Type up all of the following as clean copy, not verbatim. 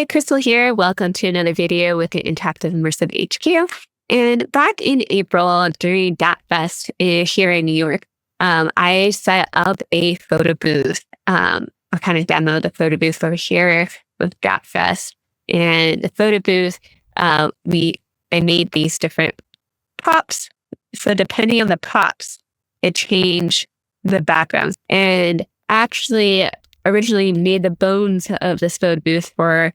Hi, Crystal here. Welcome to another video with the Interactive Immersive HQ. And back in April during DATFEST here in New York, I set up a photo booth. I kind of demoed the photo booth over here with DATFEST. And the photo booth, I made these different props. So depending on the props, it changed the backgrounds. And actually, originally made the bones of this photo booth for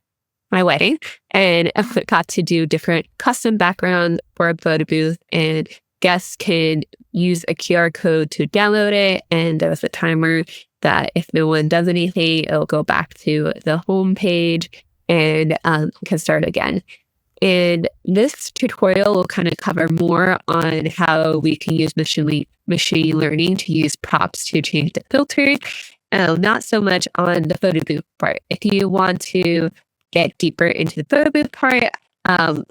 my wedding, and I got to do different custom backgrounds for a photo booth, and guests could use a QR code to download it, and there was a timer that if no one does anything, it'll go back to the home page and can start again. And this tutorial will kind of cover more on how we can use machine learning to use props to change the filter. Not so much on the photo booth part. If you want to get deeper into the photo booth part,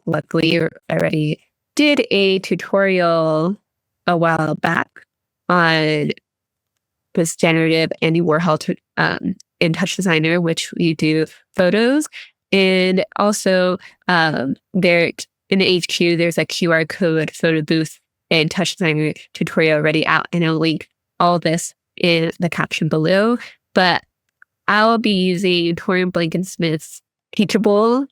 luckily I already did a tutorial a while back on this generative Andy Warhol in TouchDesigner, which we do photos. And also there in the HQ, there's a QR code photo booth and TouchDesigner tutorial already out, and I'll link all this in the caption below. But I'll be using Torian Blankensmith's Teachable,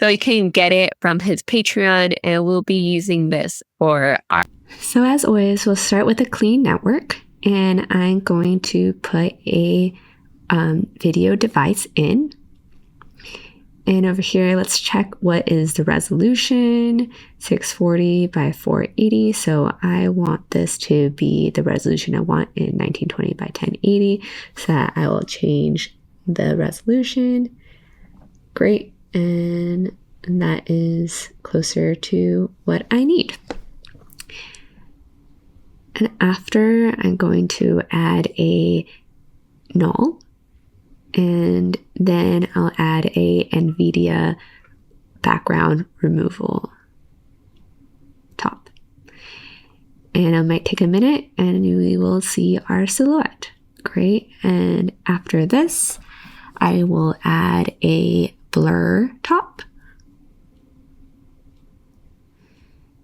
so you can get it from his Patreon, and we'll be using this for our... So as always, we'll start with a clean network, and I'm going to put a video device in. And over here, let's check what is the resolution, 640 by 480. So I want this to be the resolution I want in 1920 by 1080. So that I will change the resolution. Great. And that is closer to what I need. And after, I'm going to add a null. And then I'll add a NVIDIA background removal top. And it might take a minute and we will see our silhouette. Great. And after this, I will add a blur top.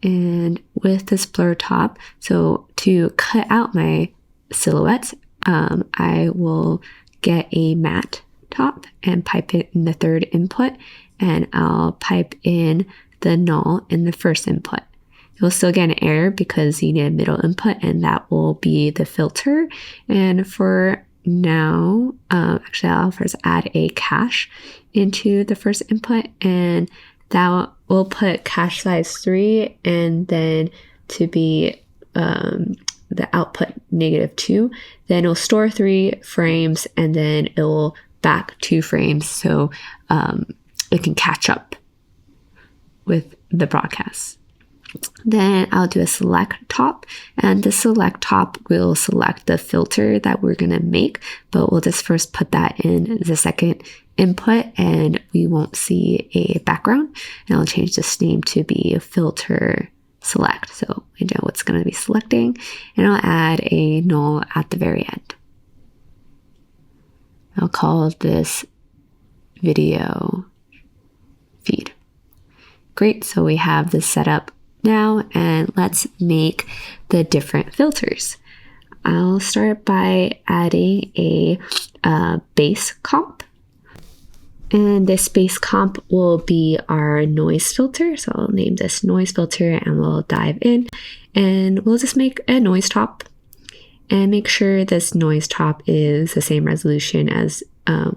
And with this blur top, so to cut out my silhouettes, I will get a matte top and pipe it in the third input, and I'll pipe in the null in the first input. You'll still get an error because you need a middle input, and that will be the filter. And for now, actually I'll first add a cache into the first input, and that will put cache size 3, and then to be the output -2, then it'll store 3 frames, and then it will back 2 frames so it can catch up with the broadcast. Then I'll do a select top, and the select top will select the filter that we're going to make, but we'll just first put that in the second input, and we won't see a background. And I'll change this name to be filter select, so we know what's going to be selecting, and I'll add a null at the very end. I'll call this video feed. Great, so we have this set up now, and let's make the different filters. I'll start by adding a base comp. And this base comp will be our noise filter. So I'll name this noise filter, and we'll dive in, and we'll just make a noise top and make sure this noise top is the same resolution as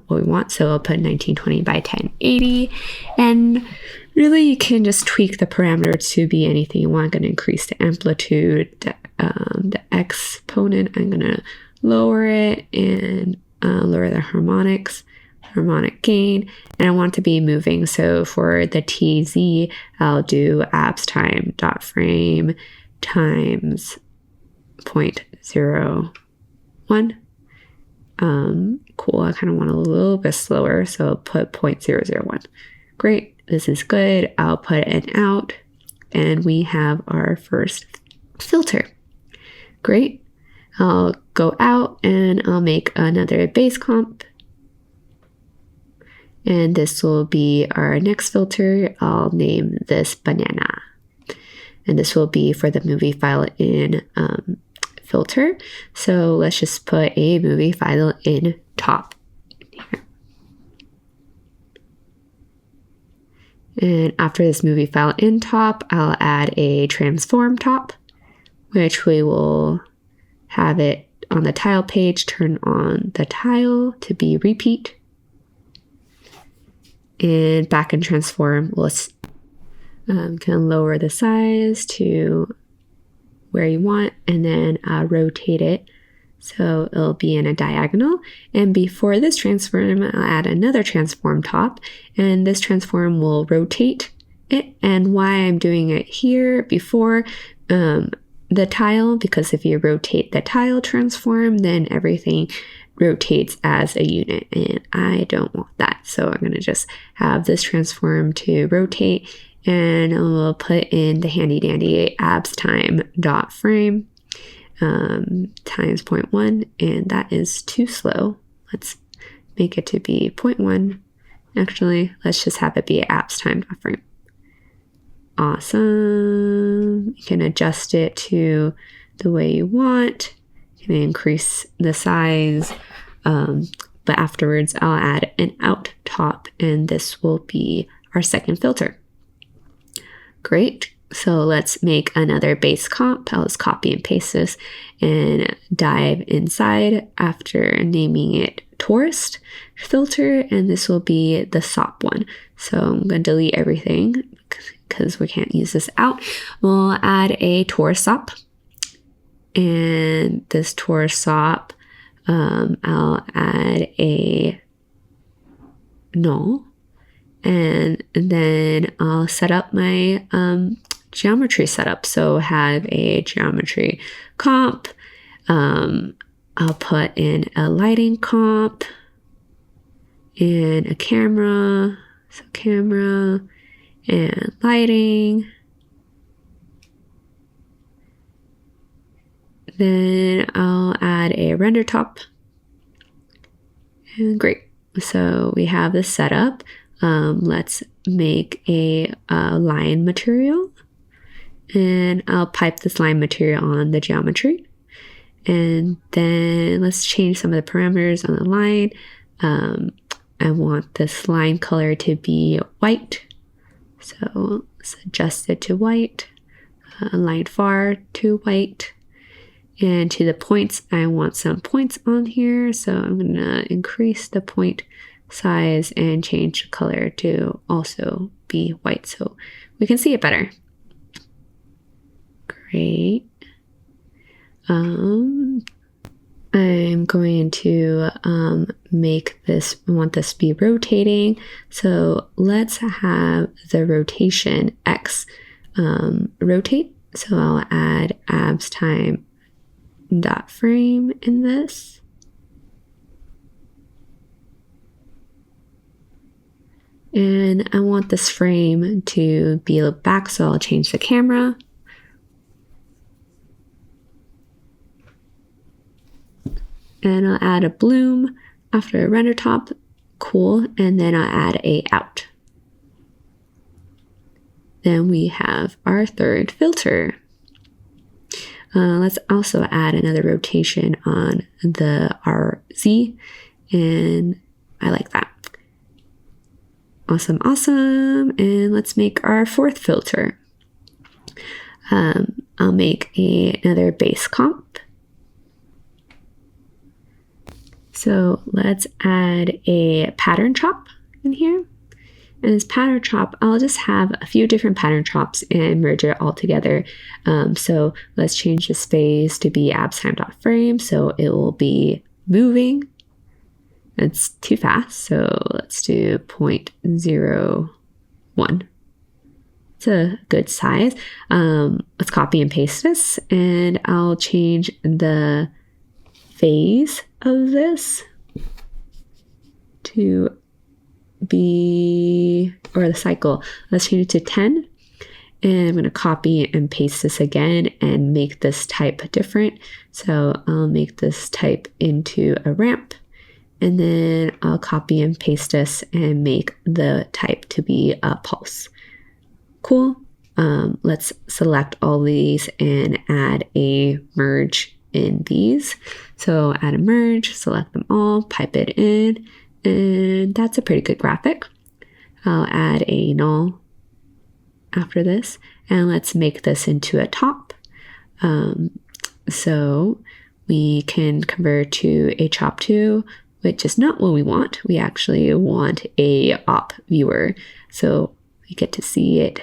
what we want. So I'll put 1920 by 1080, and really you can just tweak the parameter to be anything you want. I'm going to increase the amplitude, the exponent, I'm going to lower it, and lower the harmonic gain, and I want to be moving. So for the TZ, I'll do abs time dot frame times 0.01. Cool. I kind of want a little bit slower, so I'll put 0.001. Great. This is good. I'll put an out, and we have our first filter. Great. I'll go out, and I'll make another base comp. And this will be our next filter. I'll name this banana. And this will be for the movie file in filter. So let's just put a movie file in top here. And after this movie file in top, I'll add a transform top, which we will have it on the tile page, turn on the tile to be repeat. And back in transform, we'll can lower the size to where you want, and then rotate it so it'll be in a diagonal. And before this transform, I'll add another transform top, and this transform will rotate it. And why I'm doing it here before the tile, because if you rotate the tile transform, then everything rotates as a unit, and I don't want that. So I'm going to just have this transform to rotate, and we'll put in the handy dandy abs time dot frame times 0.1, and that is too slow. Let's make it to be 0.1. Actually, let's just have it be abs time dot frame. Awesome. You can adjust it to the way you want. You can increase the size, but afterwards I'll add an out top, and this will be our second filter. Great. So let's make another base comp. I'll just copy and paste this and dive inside after naming it tourist filter, and this will be the SOP one. So I'm going to delete everything because we can't use this out. We'll add a tourist SOP, and this tourist SOP, I'll add a null, and then I'll set up my geometry setup. So have a geometry comp. I'll put in a lighting comp and a camera. So camera and lighting. Then I'll add a render top. And great. So we have this set up. Let's make a line material. And I'll pipe this line material on the geometry. And then let's change some of the parameters on the line. I want this line color to be white. So let's adjust it to white. Line far to white. And to the points, I want some points on here. So I'm going to increase the point size and change the color to also be white so we can see it better. Great. I'm going to make this, I want this to be rotating. So let's have the rotation X rotate. So I'll add abs time dot frame in this. And I want this frame to be back, so I'll change the camera. And I'll add a bloom after a render top. Cool. And then I'll add a out. Then we have our third filter. Let's also add another rotation on the RZ. And I like that. Awesome, awesome. And let's make our fourth filter. I'll make another base comp. So let's add a pattern chop in here. And this pattern chop, I'll just have a few different pattern chops and merge it all together. So let's change the space to be abstime.frame. So it will be moving. It's too fast. So let's do 0.01. It's a good size. Let's copy and paste this, and I'll change the phase of this to be, or the cycle, let's change it to 10. And I'm going to copy and paste this again and make this type different. So I'll make this type into a ramp, And then I'll copy and paste this and make the type to be a pulse. Cool. Let's select all these and add a merge in these. So add a merge, select them all, pipe it in, and that's a pretty good graphic. I'll add a null after this, and let's make this into a top. So we can convert to a chop to, which is not what we want. We actually want a op viewer. So we get to see it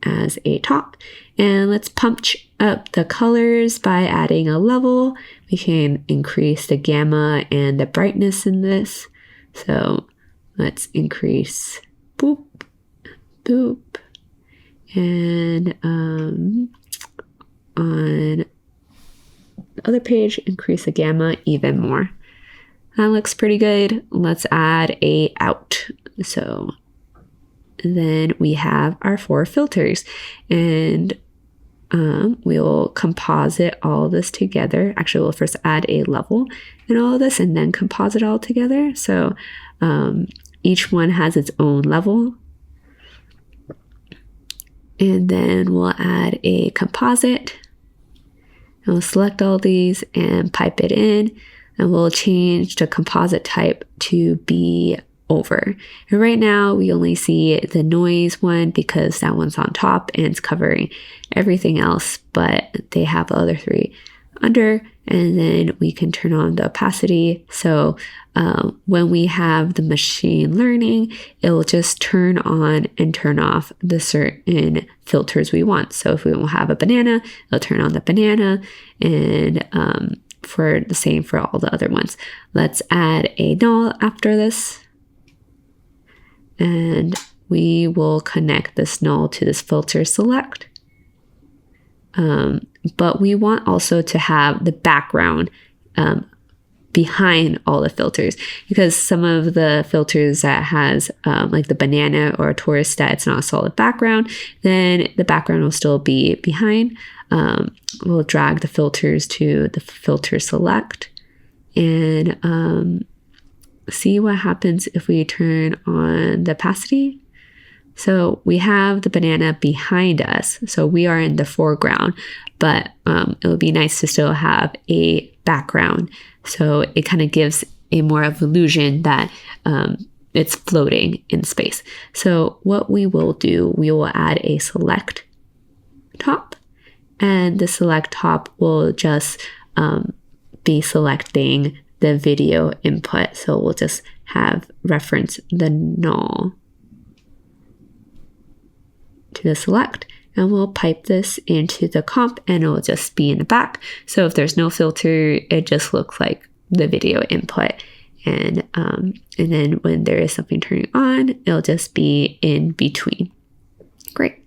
as a top. And let's punch up the colors by adding a level. We can increase the gamma and the brightness in this. So let's increase boop, boop. And on the other page, increase the gamma even more. That looks pretty good. Let's add a out. So then we have our 4 filters, and we'll composite all this together. Actually, we'll first add a level and all of this, and then composite all together. So each one has its own level. And then we'll add a composite. And we'll select all these and pipe it in. And we'll change the composite type to be over. And right now we only see the noise one because that one's on top and it's covering everything else, but they have the other 3 under. And then we can turn on the opacity. So when we have the machine learning, it will just turn on and turn off the certain filters we want. So if we will have a banana, it'll turn on the banana, and for the same for all the other ones. Let's add a null after this. And we will connect this null to this filter select. But we want also to have the background behind all the filters, because some of the filters that has like the banana or a tourist that it's not a solid background, then the background will still be behind. We'll drag the filters to the filter select and see what happens if we turn on the opacity. So we have the banana behind us, so we are in the foreground, but it would be nice to still have a background. So it kind of gives a more of illusion that it's floating in space. So what we will do, we will add a select top, and the select top will just be selecting the video input. So we'll just have reference the null to the select, and we'll pipe this into the comp, and it will just be in the back. So if there's no filter, it just looks like the video input. And then when there is something turning on, it'll just be in between. Great.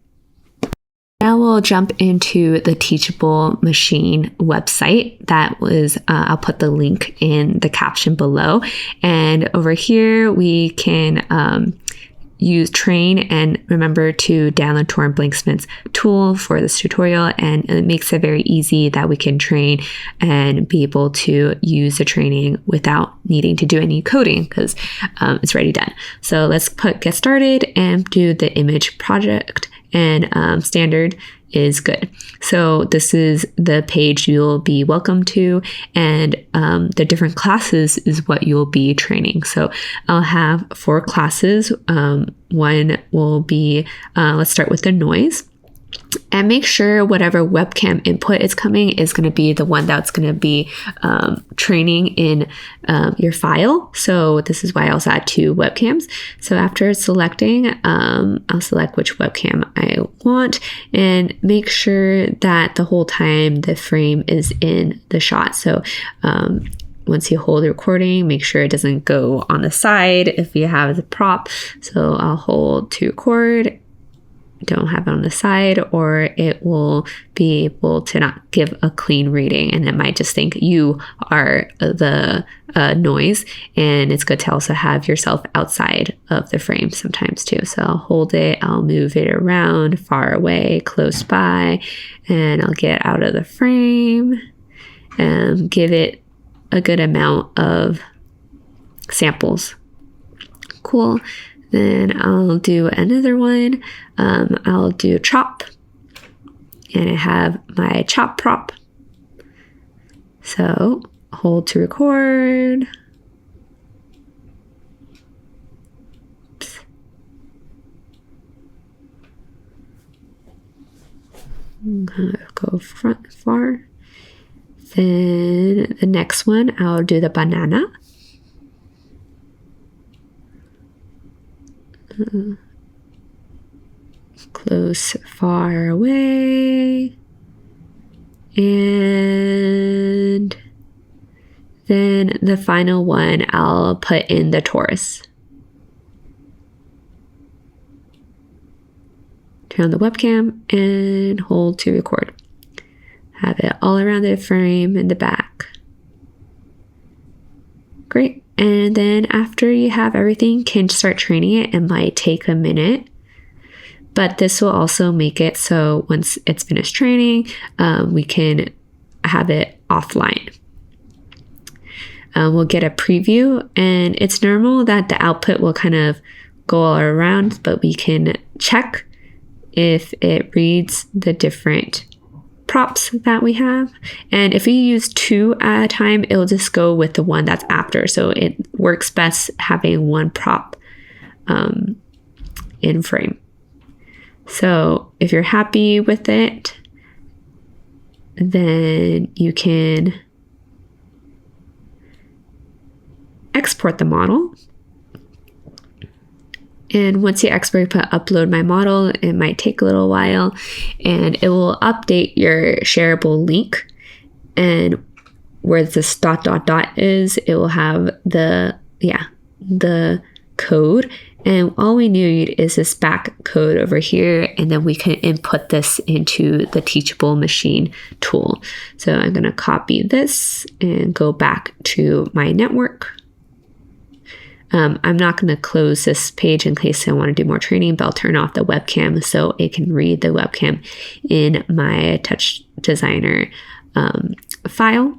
Now we'll jump into the Teachable Machine website. That was, I'll put the link in the caption below. And over here, we can use train, and remember to download Torrent Blanksmith's tool for this tutorial, and it makes it very easy that we can train and be able to use the training without needing to do any coding because it's already done. So let's get started and do the image project, and standard is good. So this is the page you'll be welcome to, and the different classes is what you'll be training. So I'll have 4 classes. One will be, let's start with the noise. And make sure whatever webcam input is coming is going to be the one that's going to be training in your file. So this is why I also add 2 webcams. So after selecting, I'll select which webcam I want, and make sure that the whole time the frame is in the shot. So once you hold the recording, make sure it doesn't go on the side if you have the prop. So I'll hold to record, don't have it on the side, or it will be able to not give a clean reading, and it might just think you are the noise. And it's good to also have yourself outside of the frame sometimes too. So I'll hold it, I'll move it around, far away, close by, and I'll get out of the frame and give it a good amount of samples. Cool. Then I'll do another one. I'll do chop. And I have my chop prop. So hold to record. Oops. I'm gonna go far. Then the next one, I'll do the banana. Close, far away. And then the final one, I'll put in the torus. Turn on the webcam and hold to record. Have it all around the frame in the back. Great. And then after you have everything, you can start training it. It might take a minute, but this will also make it so once it's finished training, we can have it offline. We'll get a preview, and it's normal that the output will kind of go all around, but we can check if it reads the different props that we have. And if we use 2 at a time, it'll just go with the one that's after. So it works best having one prop in frame. So if you're happy with it, then you can export the model. And once you export, put upload my model. It might take a little while, and it will update your shareable link. And where this ... is, it will have the code. And all we need is this back code over here, and then we can input this into the Teachable Machine tool. So I'm going to copy this and go back to my network. I'm not going to close this page in case I want to do more training, but I'll turn off the webcam so it can read the webcam in my TouchDesigner file.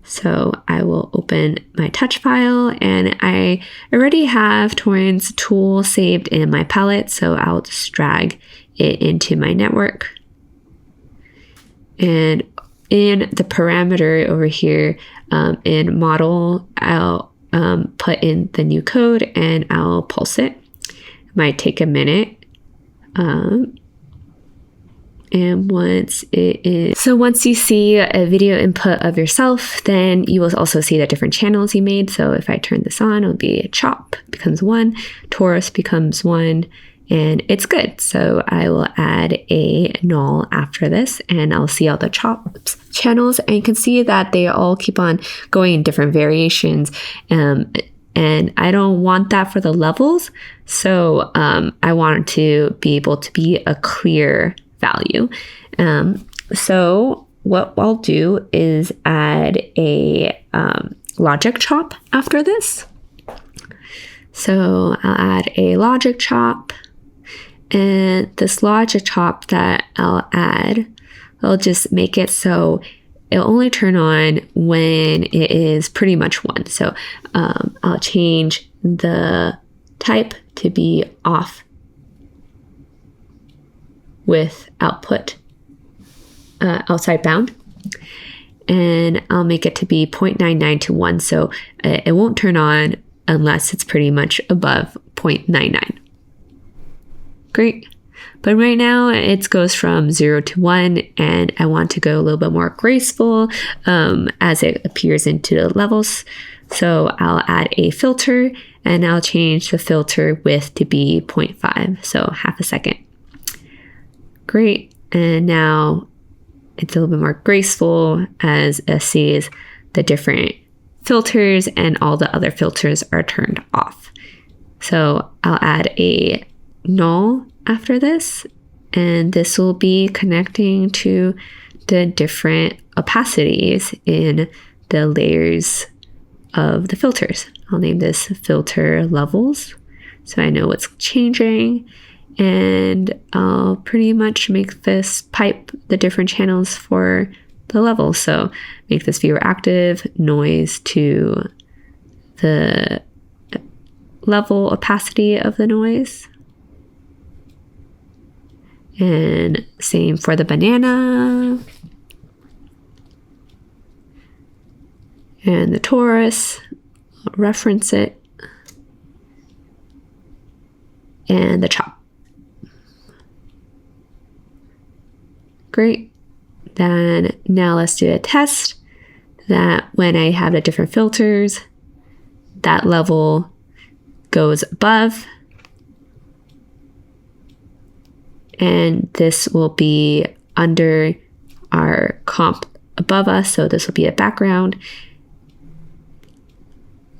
So I will open my touch file, and I already have Torrent's tool saved in my palette, so I'll just drag it into my network. And in the parameter over here, in model, I'll put in the new code and I'll pulse it. It might take a minute. And once you see a video input of yourself, then you will also see the different channels you made. So if I turn this on, it'll be chop becomes 1, torus becomes 1, and it's good. So I will add a null after this, and I'll see all the chop channels, and you can see that they all keep on going in different variations. And I don't want that for the levels. So I want it to be able to be a clear value. So what I'll do is add a logic chop after this. So I'll add a logic chop, and this logic chop that I'll add, I'll just make it so it'll only turn on when it is pretty much 1. So I'll change the type to be off with output outside bound, and I'll make it to be 0.99 to 1. So it won't turn on unless it's pretty much above 0.99. Great. But right now it goes from 0 to 1, and I want to go a little bit more graceful as it appears into the levels. So I'll add a filter, and I'll change the filter width to be 0.5, so half a second. Great. And now it's a little bit more graceful as it sees the different filters, and all the other filters are turned off. So I'll add a null after this, and this will be connecting to the different opacities in the layers of the filters. I'll name this filter levels so I know what's changing, and I'll pretty much make this pipe the different channels for the levels. So make this viewer active, noise to the level opacity of the noise. And same for the banana. And the torus, I'll reference it. And the chop. Great. Then now let's do a test that when I have the different filters, that level goes above. And this will be under our comp above us. So this will be a background.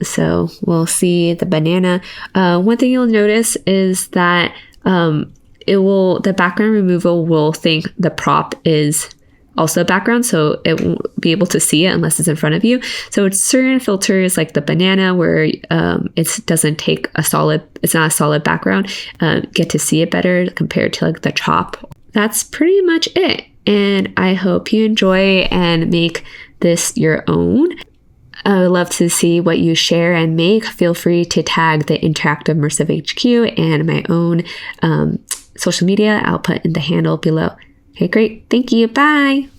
So we'll see the banana. One thing you'll notice is that the background removal will think the prop is also a background, so it won't be able to see it unless it's in front of you. So it's certain filters like the banana where it doesn't take it's not a solid background, get to see it better compared to like the chop. That's pretty much it. And I hope you enjoy and make this your own. I would love to see what you share and make. Feel free to tag the Interactive Immersive HQ and my own social media. I'll put in the handle below. Okay, great. Thank you. Bye.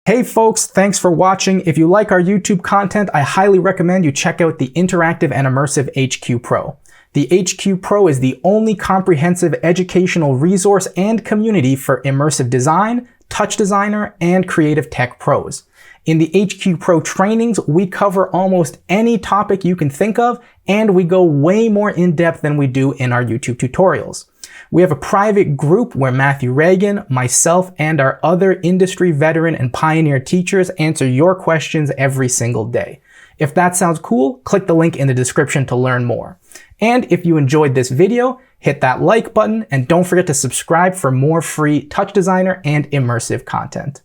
Hey folks, thanks for watching. If you like our YouTube content, I highly recommend you check out the Interactive and Immersive HQ Pro. The HQ Pro is the only comprehensive educational resource and community for immersive design, TouchDesigner, and creative tech pros. In the HQ Pro trainings, we cover almost any topic you can think of, and we go way more in depth than we do in our YouTube tutorials. We have a private group where Matthew Reagan, myself, and our other industry veteran and pioneer teachers answer your questions every single day. If that sounds cool, click the link in the description to learn more. And if you enjoyed this video, hit that like button and don't forget to subscribe for more free TouchDesigner and immersive content.